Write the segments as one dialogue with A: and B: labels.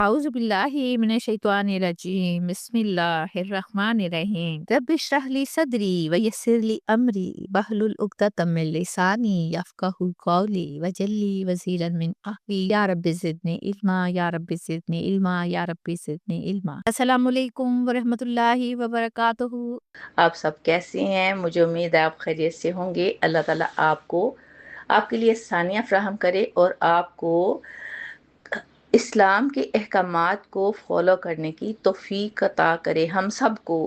A: أعوذ بالله من الشيطان الرجيم بسم الله الرحمن الرحيم رب اشرح لي صدري ويسر لي أمري واحلل عقدة من لساني يفقهوا قولي واجعل لي وزيرا من أهلي يا رب زدني علما يا رب زدني علما يا رب زدني علما السلام علیکم ورحمۃ اللہ وبرکاتہ۔
B: آپ سب کیسے ہیں؟ مجھے امید ہے آپ خیریت سے ہوں گے۔ اللہ تعالیٰ آپ کو آپ کے لیے آسانیاں فراہم کرے اور آپ کو اسلام کے احکامات کو فالو کرنے کی توفیق عطا کرے، ہم سب کو،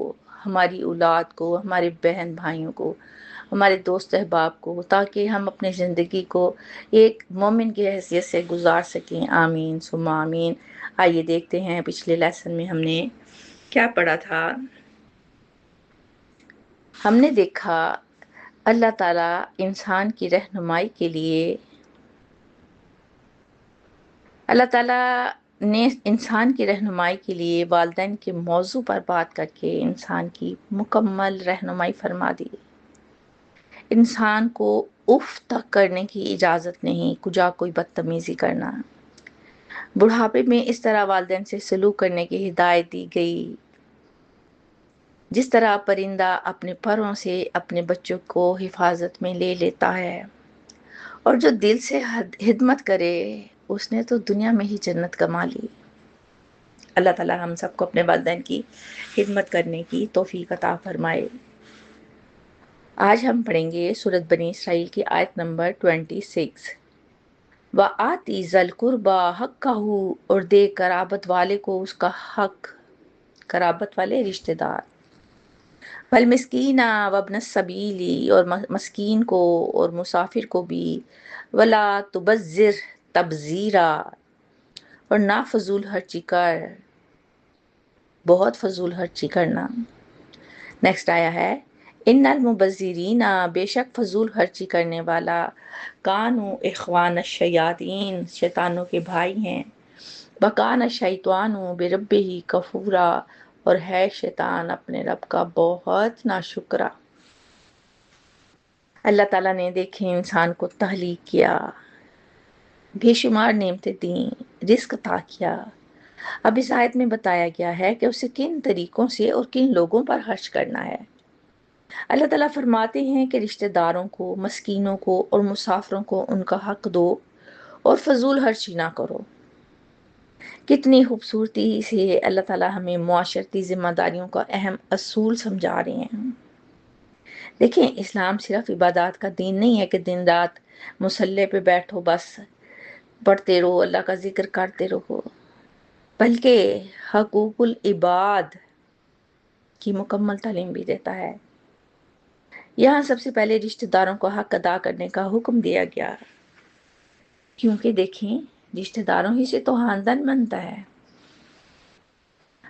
B: ہماری اولاد کو، ہمارے بہن بھائیوں کو، ہمارے دوست احباب کو، تاکہ ہم اپنی زندگی کو ایک مومن کی حیثیت سے گزار سکیں۔ آمین ثم آمین۔ آئیے دیکھتے ہیں پچھلے لیسن میں ہم نے کیا پڑھا تھا۔ ہم نے دیکھا اللہ تعالیٰ انسان کی رہنمائی کے لیے، اللہ تعالیٰ نے انسان کی رہنمائی کے لیے والدین کے موضوع پر بات کر کے انسان کی مکمل رہنمائی فرما دی۔ انسان کو اف تک کرنے کی اجازت نہیں، کجا کوئی بدتمیزی کرنا۔ بڑھاپے میں اس طرح والدین سے سلوک کرنے کی ہدایت دی گئی جس طرح پرندہ اپنے پروں سے اپنے بچوں کو حفاظت میں لے لیتا ہے، اور جو دل سے خدمت کرے اس نے تو دنیا میں ہی جنت کما لی۔ اللہ تعالیٰ ہم سب کو اپنے والدین کی خدمت کرنے کی توفیق عطا فرمائے۔ آج ہم پڑھیں گے سورۃ بنی اسرائیل کی آیت نمبر 26۔ وَآتِ ذَا الْقُرْبَى حَقَّهُ، اور دے قرابت والے کو اس کا حق، قرابت والے رشتہ دار، والمسکین وابن السبیل، اور مسکین کو اور مسافر کو بھی، ولا تبذر تبذیرا، اور نہ فضول خرچی کر، بہت فضول خرچی کرنا۔ نیکسٹ آیا ہے ان المبذرین، بے شک فضول خرچی کرنے والا، کانوا اخوان الشیاطین، شیطانوں کے بھائی ہیں، وکان الشیطان بربہ کفورا، اور ہے شیطان اپنے رب کا بہت ناشکرا۔ اللہ تعالیٰ نے دیکھیں انسان کو تخلیق کیا، بے شمار نعمتیں دیں، رزق عطا کیا۔ اب اس آیت میں بتایا گیا ہے کہ اسے کن طریقوں سے اور کن لوگوں پر خرچ کرنا ہے۔ اللہ تعالیٰ فرماتے ہیں کہ رشتہ داروں کو، مسکینوں کو اور مسافروں کو ان کا حق دو اور فضول خرچی نہ کرو۔ کتنی خوبصورتی سے اللہ تعالیٰ ہمیں معاشرتی ذمہ داریوں کا اہم اصول سمجھا رہے ہیں۔ دیکھیں اسلام صرف عبادات کا دین نہیں ہے کہ دن رات مصلی پہ بیٹھو بس پڑھتے رہو، اللہ کا ذکر کرتے رہو، بلکہ حقوق العباد کی مکمل تعلیم بھی دیتا ہے۔ یہاں سب سے پہلے رشتہ داروں کو حق ادا کرنے کا حکم دیا گیا، کیونکہ دیکھیں رشتہ داروں ہی سے تو خاندان بنتا ہے۔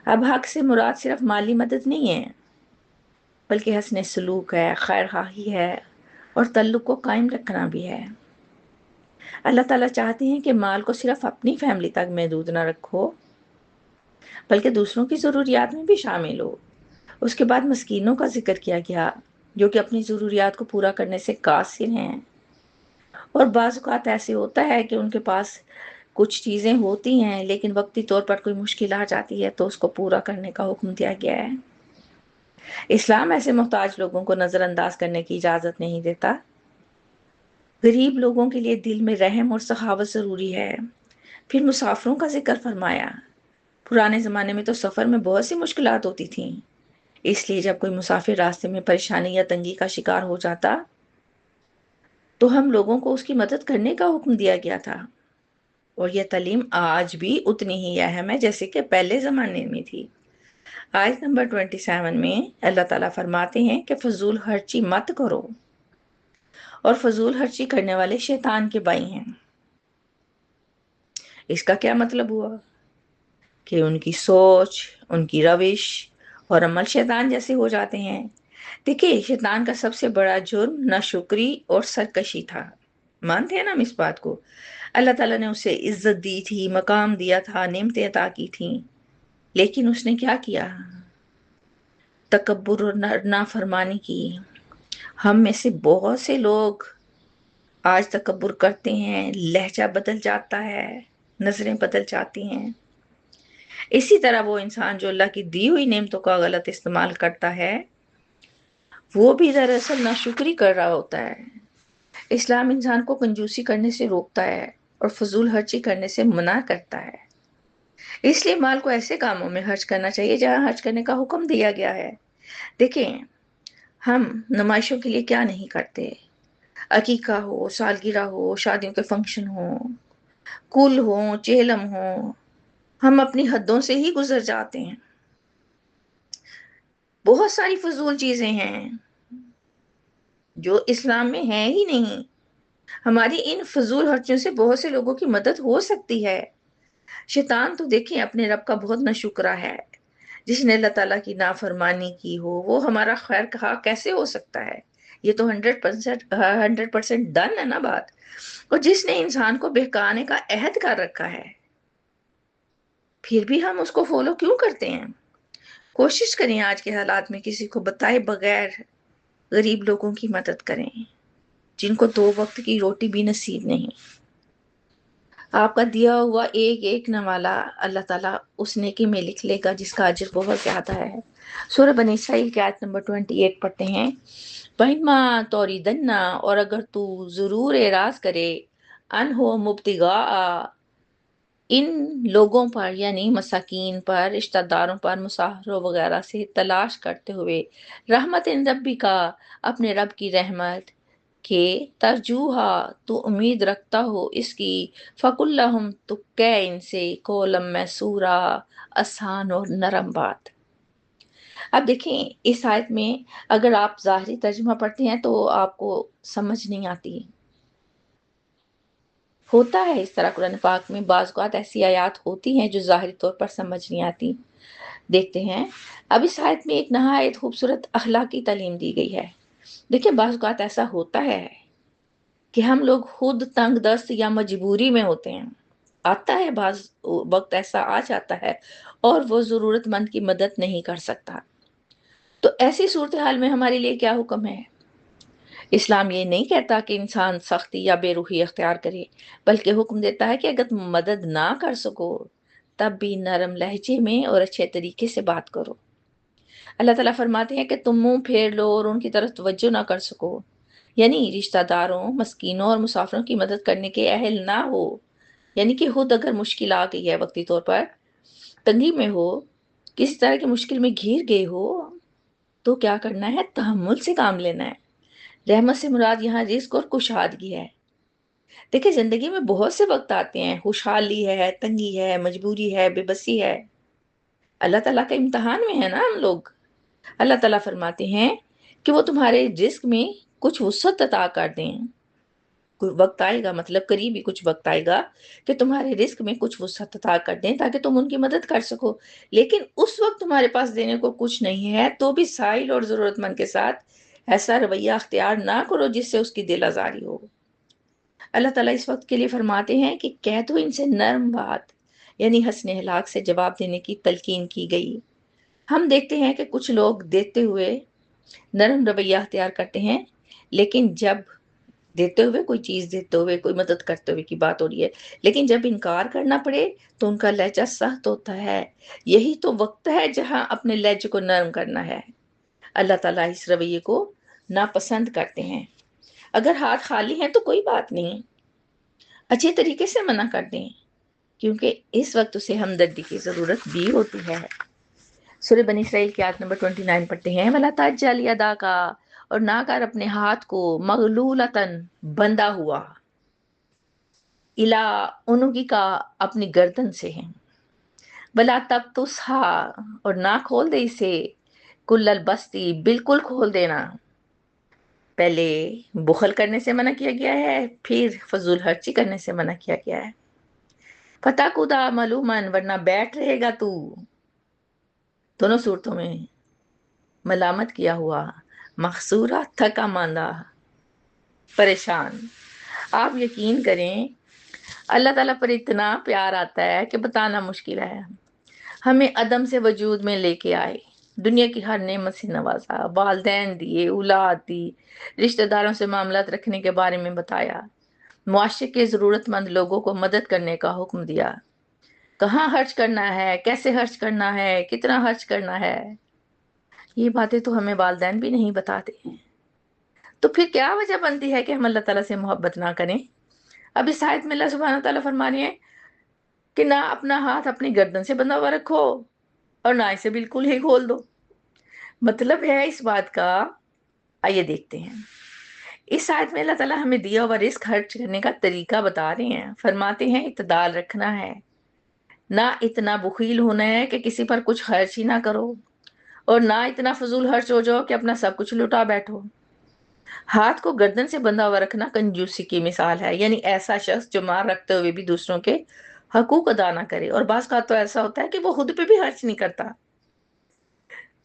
B: اب حق سے مراد صرف مالی مدد نہیں ہے، بلکہ حسن سلوک ہے، خیر خواہی ہے، اور تعلق کو قائم رکھنا بھی ہے۔ اللہ تعالیٰ چاہتے ہیں کہ مال کو صرف اپنی فیملی تک محدود نہ رکھو، بلکہ دوسروں کی ضروریات میں بھی شامل ہو۔ اس کے بعد مسکینوں کا ذکر کیا گیا، جو کہ اپنی ضروریات کو پورا کرنے سے قاصر ہیں، اور بعض اوقات ایسے ہوتا ہے کہ ان کے پاس کچھ چیزیں ہوتی ہیں لیکن وقتی طور پر کوئی مشکل آ جاتی ہے تو اس کو پورا کرنے کا حکم دیا گیا ہے۔ اسلام ایسے محتاج لوگوں کو نظر انداز کرنے کی اجازت نہیں دیتا۔ غریب لوگوں کے لیے دل میں رحم اور سخاوت ضروری ہے۔ پھر مسافروں کا ذکر فرمایا۔ پرانے زمانے میں تو سفر میں بہت سی مشکلات ہوتی تھیں، اس لیے جب کوئی مسافر راستے میں پریشانی یا تنگی کا شکار ہو جاتا تو ہم لوگوں کو اس کی مدد کرنے کا حکم دیا گیا تھا، اور یہ تعلیم آج بھی اتنی ہی اہم ہے جیسے کہ پہلے زمانے میں تھی۔ آیت نمبر 27 میں اللہ تعالیٰ فرماتے ہیں کہ فضول خرچی مت کرو، اور فضول خرچی کرنے والے شیطان کے بھائی ہیں۔ اس کا کیا مطلب ہوا؟ کہ ان کی سوچ، ان کی روش اور عمل شیطان جیسے ہو جاتے ہیں۔ دیکھیے شیطان کا سب سے بڑا جرم ناشکری اور سرکشی تھا۔ مانتے ہیں نا ہم اس بات کو؟ اللہ تعالیٰ نے اسے عزت دی تھی، مقام دیا تھا، نعمتیں عطا کی تھیں، لیکن اس نے کیا کیا؟ تکبر اور نافرمانی کی۔ ہم میں سے بہت سے لوگ آج تکبر کرتے ہیں، لہجہ بدل جاتا ہے، نظریں بدل جاتی ہیں، اسی طرح وہ انسان جو اللہ کی دی ہوئی نعمتوں کا غلط استعمال کرتا ہے وہ بھی دراصل ناشکری کر رہا ہوتا ہے۔ اسلام انسان کو کنجوسی کرنے سے روکتا ہے اور فضول خرچی کرنے سے منع کرتا ہے۔ اس لیے مال کو ایسے کاموں میں خرچ کرنا چاہیے جہاں خرچ کرنے کا حکم دیا گیا ہے۔ دیکھیں، ہم نمائشوں کے لیے کیا نہیں کرتے، عقیقہ ہو، سالگرہ ہو، شادیوں کے فنکشن ہو، کل ہو، چہلم ہو، ہم اپنی حدوں سے ہی گزر جاتے ہیں۔ بہت ساری فضول چیزیں ہیں جو اسلام میں ہیں ہی نہیں۔ ہماری ان فضول خرچوں سے بہت سے لوگوں کی مدد ہو سکتی ہے۔ شیطان تو دیکھیں اپنے رب کا بہت ناشکرا ہے، جس نے اللہ تعالیٰ کی نافرمانی کی ہو وہ ہمارا خیر خواہ کیسے ہو سکتا ہے؟ یہ تو 100% ڈن ہے نا بات۔ اور جس نے انسان کو بہکانے کا عہد کر رکھا ہے، پھر بھی ہم اس کو فالو کیوں کرتے ہیں؟ کوشش کریں آج کے حالات میں کسی کو بتائے بغیر غریب لوگوں کی مدد کریں جن کو 2 وقت کی روٹی بھی نصیب نہیں۔ آپ کا دیا ہوا ایک ایک نوالا اللہ تعالیٰ اس نیکی میں لکھ لے گا جس کا اجر بہت زیادہ ہے۔ سورہ بنی اسرائیل کی آیت نمبر 28 پڑھتے ہیں، وَإِمَّا تُعْرِضَنَّ، اور اگر تو ضرور اعراض کرے، عَنْهُ مُبْتِغَاءَ، ان لوگوں پر یعنی مساکین پر، رشتہ داروں پر، مسافروں وغیرہ سے تلاش کرتے ہوئے، رحمت ربی کا، اپنے رب کی رحمت کہ ترجوہا، تو امید رکھتا ہو اس کی، فَقُلْ لَهُمْ، تو کہہ ان سے، قَوْلًا مَيْسُورًا، آسان اور نرم بات۔ اب دیکھیں اس آیت میں اگر آپ ظاہری ترجمہ پڑھتے ہیں تو آپ کو سمجھ نہیں آتی۔ ہوتا ہے اس طرح قرآن پاک میں بعض اوقات ایسی آیات ہوتی ہیں جو ظاہری طور پر سمجھ نہیں آتی۔ دیکھتے ہیں، اب اس آیت میں ایک نہایت خوبصورت اخلاقی تعلیم دی گئی ہے۔ دیکھیں بعض اوقات ایسا ہوتا ہے کہ ہم لوگ خود تنگ دست یا مجبوری میں ہوتے ہیں، آتا ہے بعض وقت ایسا آ جاتا ہے اور وہ ضرورت مند کی مدد نہیں کر سکتا، تو ایسی صورتحال میں ہمارے لیے کیا حکم ہے؟ اسلام یہ نہیں کہتا کہ انسان سختی یا بے روحی اختیار کرے، بلکہ حکم دیتا ہے کہ اگر تم مدد نہ کر سکو تب بھی نرم لہجے میں اور اچھے طریقے سے بات کرو۔ اللہ تعالیٰ فرماتے ہیں کہ تم منہ پھیر لو اور ان کی طرف توجہ نہ کر سکو، یعنی رشتہ داروں، مسکینوں اور مسافروں کی مدد کرنے کے اہل نہ ہو، یعنی کہ خود اگر مشکل آ گئی ہے، وقتی طور پر تنگی میں ہو، کسی طرح کی مشکل میں گھیر گئے ہو، تو کیا کرنا ہے؟ تحمل سے کام لینا ہے۔ رحمت سے مراد یہاں رزق اور کشادگی ہے۔ دیکھیں زندگی میں بہت سے وقت آتے ہیں، خوشحالی ہے، تنگی ہے، مجبوری ہے، بے بسی ہے، اللہ تعالیٰ کا امتحان میں ہے نا ہم لوگ۔ اللہ تعالیٰ فرماتے ہیں کہ وہ تمہارے رزق میں کچھ وسعت عطا کر دیں۔ کوئی وقت آئے گا، مطلب قریبی کچھ وقت آئے گا کہ تمہارے رزق میں کچھ وسعت عطا کر دیں تاکہ تم ان کی مدد کر سکو، لیکن اس وقت تمہارے پاس دینے کو کچھ نہیں ہے تو بھی سائل اور ضرورت مند کے ساتھ ایسا رویہ اختیار نہ کرو جس سے اس کی دل آزاری ہو۔ اللہ تعالیٰ اس وقت کے لیے فرماتے ہیں کہ کہہ دو ان سے نرم بات، یعنی حسن اخلاق سے جواب دینے کی تلقین کی گئی۔ ہم دیکھتے ہیں کہ کچھ لوگ دیتے ہوئے نرم رویہ اختیار کرتے ہیں، لیکن جب دیتے ہوئے کوئی چیز دیتے ہوئے، کوئی مدد کرتے ہوئے کی بات ہو رہی ہے، لیکن جب انکار کرنا پڑے تو ان کا لہجہ سخت ہوتا ہے۔ یہی تو وقت ہے جہاں اپنے لہجے کو نرم کرنا ہے۔ اللہ تعالیٰ اس رویے کو ناپسند کرتے ہیں۔ اگر ہاتھ خالی ہیں تو کوئی بات نہیں، اچھے طریقے سے منع کر دیں، کیونکہ اس وقت اسے ہمدردی کی ضرورت بھی ہوتی ہے۔ سورہ بنی اسرائیل کی آیت نمبر 29 پڑھتے ہیں، وَلَا تَجْعَلْ يَدَاكَ، اور نہ کر اپنے ہاتھ کو، مغلولتاً، بندھا ہوا، اِلَىٰ عُنُقِكَ، اپنی گردن سے ہیں، وَلَا تَبْسُطْهَا، اور نہ کھول دے اسے، کُلَّ الْبَسْطِ، بالکل کھول دینا۔ پہلے بخل کرنے سے منع کیا گیا ہے، پھر فضول خرچی کرنے سے منع کیا گیا ہے۔ فَتَقْعُدَ مَلُومًا، ورنہ بیٹھ رہے گا تو دونوں صورتوں میں ملامت کیا ہوا، مخصورہ، تھکا ماندہ، پریشان۔ آپ یقین کریں اللہ تعالیٰ پر اتنا پیار آتا ہے کہ بتانا مشکل ہے۔ ہمیں عدم سے وجود میں لے کے آئے، دنیا کی ہر نعمت سے نوازا، والدین دیے، اولاد دی، رشتہ داروں سے معاملات رکھنے کے بارے میں بتایا، معاشرے کے ضرورت مند لوگوں کو مدد کرنے کا حکم دیا، کہاں خرچ کرنا ہے، کیسے خرچ کرنا ہے، کتنا خرچ کرنا ہے، یہ باتیں تو ہمیں والدین بھی نہیں بتاتے ہیں۔ تو پھر کیا وجہ بنتی ہے کہ ہم اللہ تعالیٰ سے محبت نہ کریں؟ اب اس آیت میں اللہ سبحانہ تعالیٰ فرما رہے ہیں کہ نہ اپنا ہاتھ اپنی گردن سے بندھا ہوا رکھو اور نہ اسے بالکل ہی کھول دو۔ مطلب ہے اس بات کا، آئیے دیکھتے ہیں۔ اس آیت میں اللہ تعالیٰ ہمیں دیا ہوا رزق خرچ کرنے کا طریقہ بتا رہے ہیں، فرماتے ہیں اعتدال رکھنا ہے، نہ اتنا بخیل ہونا ہے کہ کسی پر کچھ خرچ ہی نہ کرو، اور نہ اتنا فضول خرچ ہو جاؤ کہ اپنا سب کچھ لٹا بیٹھو۔ ہاتھ کو گردن سے بندھا ہوا رکھنا کنجوسی کی مثال ہے، یعنی ایسا شخص جو مال رکھتے ہوئے بھی دوسروں کے حقوق ادا نہ کرے، اور بعض کا تو ایسا ہوتا ہے کہ وہ خود پہ بھی خرچ نہیں کرتا،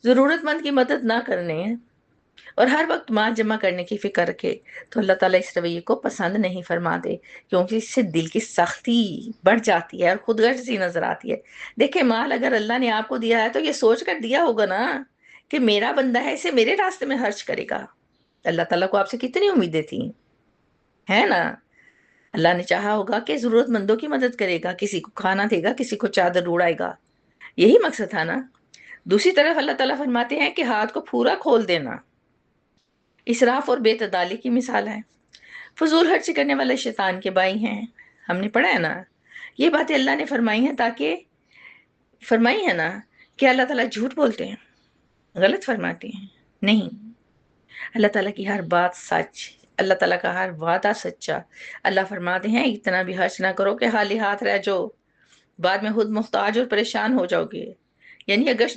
B: ضرورت مند کی مدد نہ کرنے اور ہر وقت مال جمع کرنے کی فکر رکھے، تو اللہ تعالیٰ اس رویے کو پسند نہیں فرماتے، کیونکہ اس سے دل کی سختی بڑھ جاتی ہے اور خود غرضی نظر آتی ہے۔ دیکھیں، مال اگر اللہ نے آپ کو دیا ہے تو یہ سوچ کر دیا ہوگا نا کہ میرا بندہ ہے، اسے میرے راستے میں خرچ کرے گا۔ اللہ تعالیٰ کو آپ سے کتنی امیدیں تھیں، ہے نا؟ اللہ نے چاہا ہوگا کہ ضرورت مندوں کی مدد کرے گا، کسی کو کھانا دے گا، کسی کو چادر اڑائے گا، یہی مقصد تھا نا۔ دوسری طرف اللہ تعالیٰ فرماتے ہیں کہ ہاتھ کو پورا کھول دینا اسراف اور بے تعدالی کی مثال ہے۔ فضول خرچی کرنے والے شیطان کے بھائی ہیں، ہم نے پڑھا ہے نا۔ یہ باتیں اللہ نے فرمائی ہیں نا کہ اللہ تعالیٰ جھوٹ بولتے ہیں، غلط فرماتے ہیں؟ نہیں، اللہ تعالیٰ کی ہر بات سچ، اللہ تعالیٰ کا ہر وعدہ سچا۔ اللہ فرماتے ہیں اتنا بھی خرچ نہ کرو کہ خالی ہاتھ رہ جاؤ، بعد میں خود محتاج اور پریشان ہو جاؤ گے۔ یعنی اگر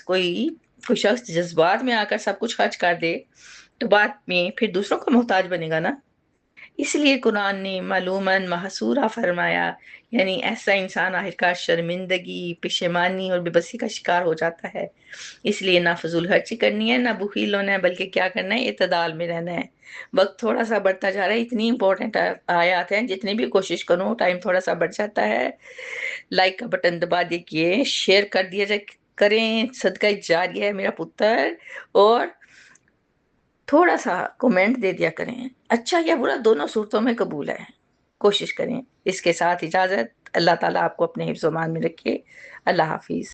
B: کوئی شخص جذبات میں آ کر سب کچھ خرچ کر دے تو بعد میں پھر دوسروں کا محتاج بنے گا نا۔ اس لیے قرآن نے معلوماً محصورہ فرمایا، یعنی ایسا انسان آخرکار شرمندگی، پشیمانی اور بے بسی کا شکار ہو جاتا ہے۔ اس لیے نہ فضول خرچی کرنی ہے، نہ بخیل ہونا ہے، بلکہ کیا کرنا ہے، اعتدال میں رہنا ہے۔ وقت تھوڑا سا بڑھتا جا رہا ہے، اتنی امپورٹنٹ آیات ہیں، جتنی بھی کوشش کروں ٹائم تھوڑا سا بڑھ جاتا ہے۔ لائک کا بٹن دبا دیجئے، شیئر کر دیا جائے کریں، صدقہ جاریہ ہے میرا پتر، اور تھوڑا سا کومنٹ دے دیا کریں، اچھا یا برا دونوں صورتوں میں قبول ہے، کوشش کریں۔ اس کے ساتھ اجازت، اللہ تعالیٰ آپ کو اپنے حفظ و امان میں رکھے۔ اللہ حافظ۔